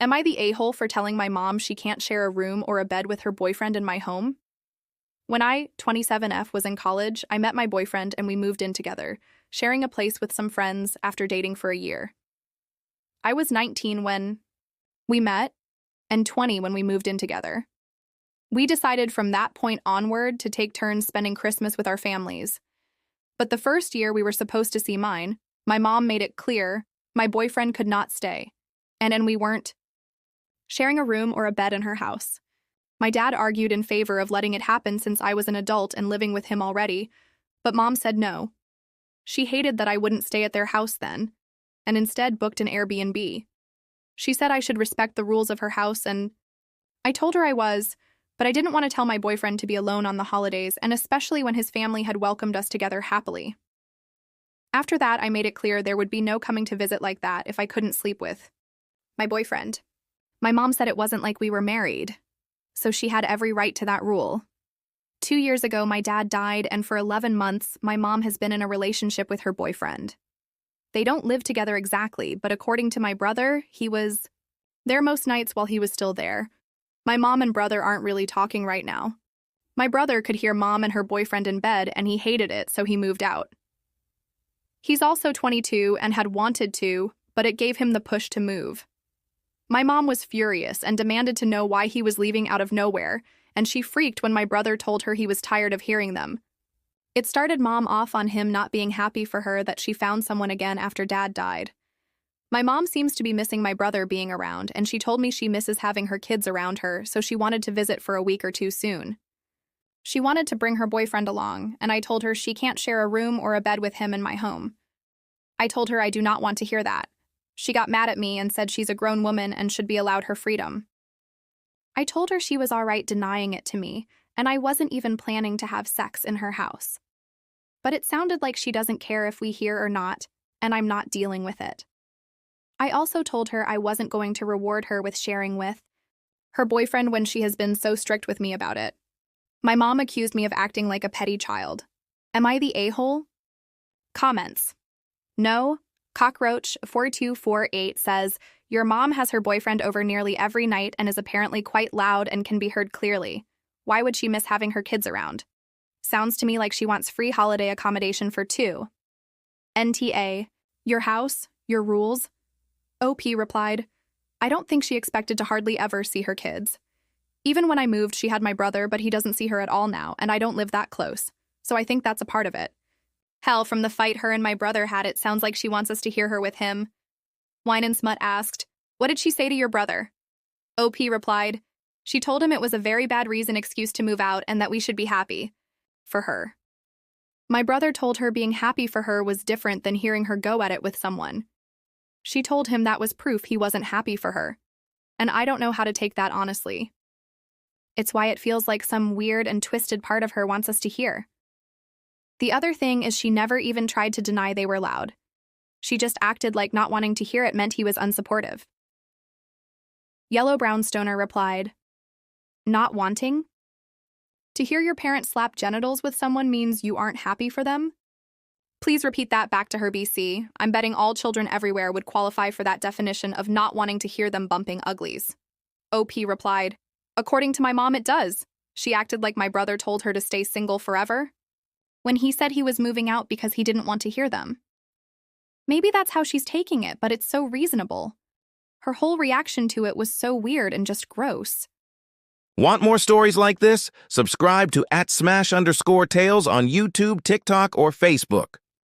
Am I the a-hole for telling my mom she can't share a room or a bed with her boyfriend in my home? When I, 27F, was in college, I met my boyfriend and we moved in together, sharing a place with some friends after dating for a year. I was 19 when we met and 20 when we moved in together. We decided from that point onward to take turns spending Christmas with our families. But the first year we were supposed to see mine, my mom made it clear my boyfriend could not stay, and we weren't sharing a room or a bed in her house. My dad argued in favor of letting it happen since I was an adult and living with him already, but Mom said no. She hated that I wouldn't stay at their house then, and instead booked an Airbnb. She said I should respect the rules of her house, and I told her I was, but I didn't want to tell my boyfriend to be alone on the holidays, and especially when his family had welcomed us together happily. After that, I made it clear there would be no coming to visit like that if I couldn't sleep with my boyfriend. My mom said it wasn't like we were married, so she had every right to that rule. 2 years ago, my dad died, and for 11 months, my mom has been in a relationship with her boyfriend. They don't live together exactly, but according to my brother, he was there most nights while he was still there. My mom and brother aren't really talking right now. My brother could hear mom and her boyfriend in bed, and he hated it, so he moved out. He's also 22 and had wanted to, but it gave him the push to move. My mom was furious and demanded to know why he was leaving out of nowhere, and she freaked when my brother told her he was tired of hearing them. It started Mom off on him not being happy for her that she found someone again after Dad died. My mom seems to be missing my brother being around, and she told me she misses having her kids around her, so she wanted to visit for a week or two soon. She wanted to bring her boyfriend along, and I told her she can't share a room or a bed with him in my home. I told her I do not want to hear that. She got mad at me and said she's a grown woman and should be allowed her freedom. I told her she was all right denying it to me, and I wasn't even planning to have sex in her house. But it sounded like she doesn't care if we hear or not, and I'm not dealing with it. I also told her I wasn't going to reward her with sharing with her boyfriend when she has been so strict with me about it. My mom accused me of acting like a petty child. Am I the a-hole? Comments. No. Cockroach4248 says, your mom has her boyfriend over nearly every night and is apparently quite loud and can be heard clearly. Why would she miss having her kids around? Sounds to me like she wants free holiday accommodation for two. NTA. Your house, your rules. OP replied, I don't think she expected to hardly ever see her kids. Even when I moved, she had my brother, but he doesn't see her at all now, and I don't live that close, so I think that's a part of it. Hell, from the fight her and my brother had, it sounds like she wants us to hear her with him. Wine and Smut asked, what did she say to your brother? OP replied, she told him it was a very bad reason excuse to move out and that we should be happy for her. My brother told her being happy for her was different than hearing her go at it with someone. She told him that was proof he wasn't happy for her, and I don't know how to take that honestly. It's why it feels like some weird and twisted part of her wants us to hear. The other thing is she never even tried to deny they were loud. She just acted like not wanting to hear it meant he was unsupportive. Yellow Brownstoner replied, not wanting? To hear your parents slap genitals with someone means you aren't happy for them? Please repeat that back to her, BC. I'm betting all children everywhere would qualify for that definition of not wanting to hear them bumping uglies. OP replied, according to my mom, it does. She acted like my brother told her to stay single forever, when he said he was moving out because he didn't want to hear them. Maybe that's how she's taking it, but it's so reasonable. Her whole reaction to it was so weird and just gross. Want more stories like this? Subscribe to @smash_tales on YouTube, TikTok, or Facebook.